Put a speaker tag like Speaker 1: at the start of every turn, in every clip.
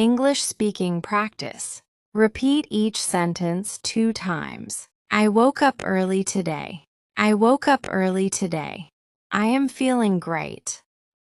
Speaker 1: English speaking practice. Repeat each sentence 2 times. I woke up early today. I woke up early today. I am feeling great.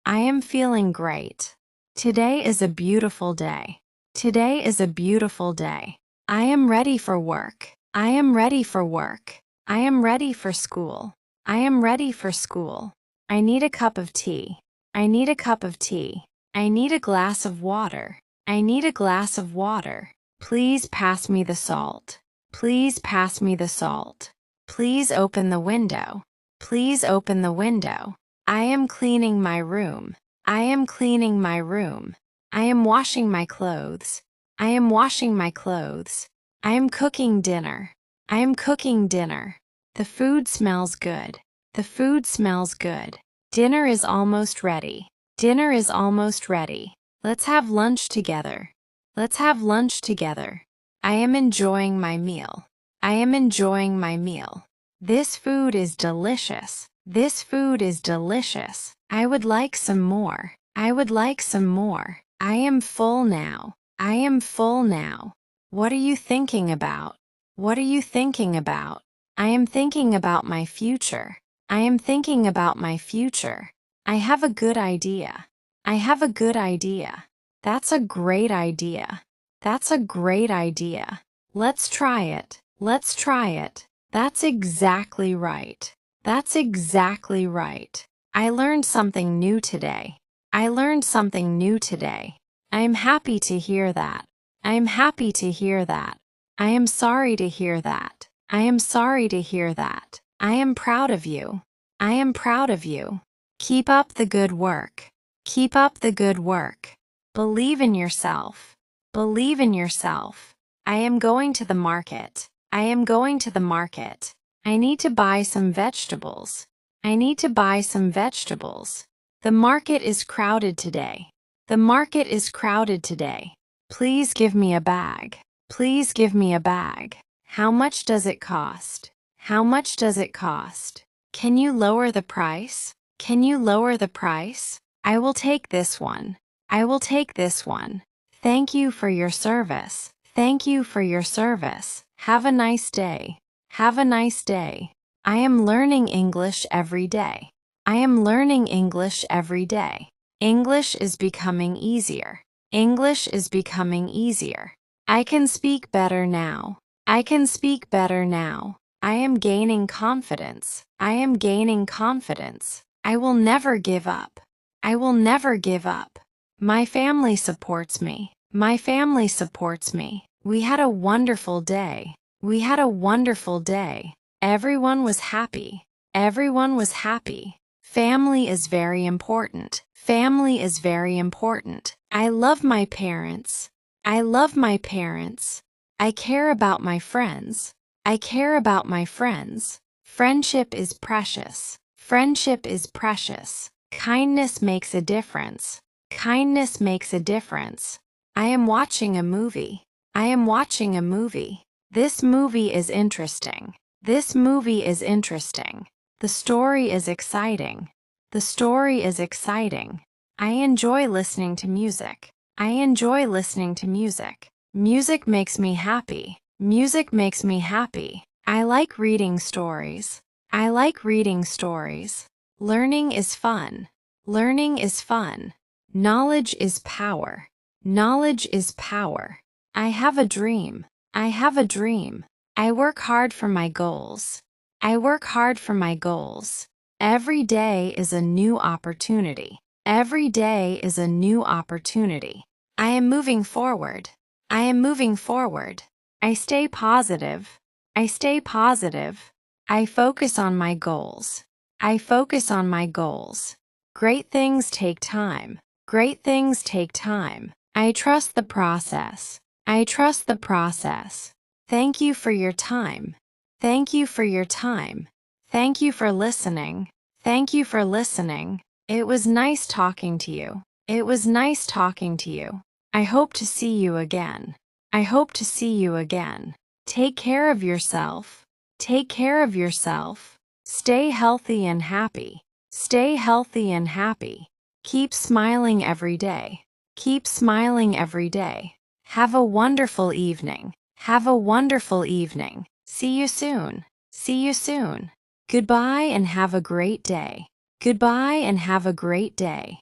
Speaker 1: I am feeling great. Today is a beautiful day. Today is a beautiful day. I am ready for work. I am ready for work. I am ready for school. I am ready for school. I need a cup of tea. I need a cup of tea. I need a glass of water. I need a glass of water. Please pass me the salt. Please pass me the salt. Please open the window. Please open the window. I am cleaning my room. I am cleaning my room. I am washing my clothes. I am washing my clothes. I am cooking dinner. I am cooking dinner. The food smells good. The food smells good. Dinner is almost ready. Dinner is almost ready. Let's have lunch together. Let's have lunch together. I am enjoying my meal. I am enjoying my meal. This food is delicious. This food is delicious. I would like some more. I would like some more. I am full now. I am full now. What are you thinking about? What are you thinking about? I am thinking about my future. I am thinking about my future. I have a good idea. I have a good idea. That's a great idea. That's a great idea. Let's try it. Let's try it. That's exactly right. That's exactly right. I learned something new today. I learned something new today. I am happy to hear that. I am happy to hear that. I am sorry to hear that. I am sorry to hear that. I am proud of you. I am proud of you. Keep up the good work. Keep up the good work. Believe in yourself. Believe in yourself. I am going to the market. I am going to the market. I need to buy some vegetables. I need to buy some vegetables. The market is crowded today. The market is crowded today. Please give me a bag. Please give me a bag. How much does it cost? How much does it cost? Can you lower the price? Can you lower the price? I will take this one. I will take this one. Thank you for your service. Thank you for your service. Have a nice day. Have a nice day. I am learning English every day. I am learning English every day. English is becoming easier. English is becoming easier. I can speak better now. I can speak better now. I am gaining confidence. I am gaining confidence. I will never give up. I will never give up. My family supports me. My family supports me. We had a wonderful day. We had a wonderful day. Everyone was happy. Everyone was happy. Family is very important. Family is very important. I love my parents. I love my parents. I care about my friends. I care about my friends. Friendship is precious. Friendship is precious. Kindness makes a difference. Kindness makes a difference. I am watching a movie. I am watching a movie. This movie is interesting. This movie is interesting. The story is exciting. The story is exciting. I enjoy listening to music. I enjoy listening to music. Music makes me happy. Music makes me happy. I like reading stories. I like reading stories. Learning is fun. Learning is fun. Knowledge is power. Knowledge is power. I have a dream. I have a dream. I work hard for my goals. I work hard for my goals. Every day is a new opportunity. Every day is a new opportunity. I am moving forward. I am moving forward. I stay positive. I stay positive. I focus on my goals. I focus on my goals. Great things take time. Great things take time. I trust the process. I trust the process. Thank you for your time. Thank you for your time. Thank you for listening. Thank you for listening. It was nice talking to you. It was nice talking to you. I hope to see you again. I hope to see you again. Take care of yourself. Take care of yourself. Stay healthy and happy. Stay healthy and happy. Keep smiling every day. Keep smiling every day. Have a wonderful evening. Have a wonderful evening. See you soon. See you soon. Goodbye and have a great day. Goodbye and have a great day.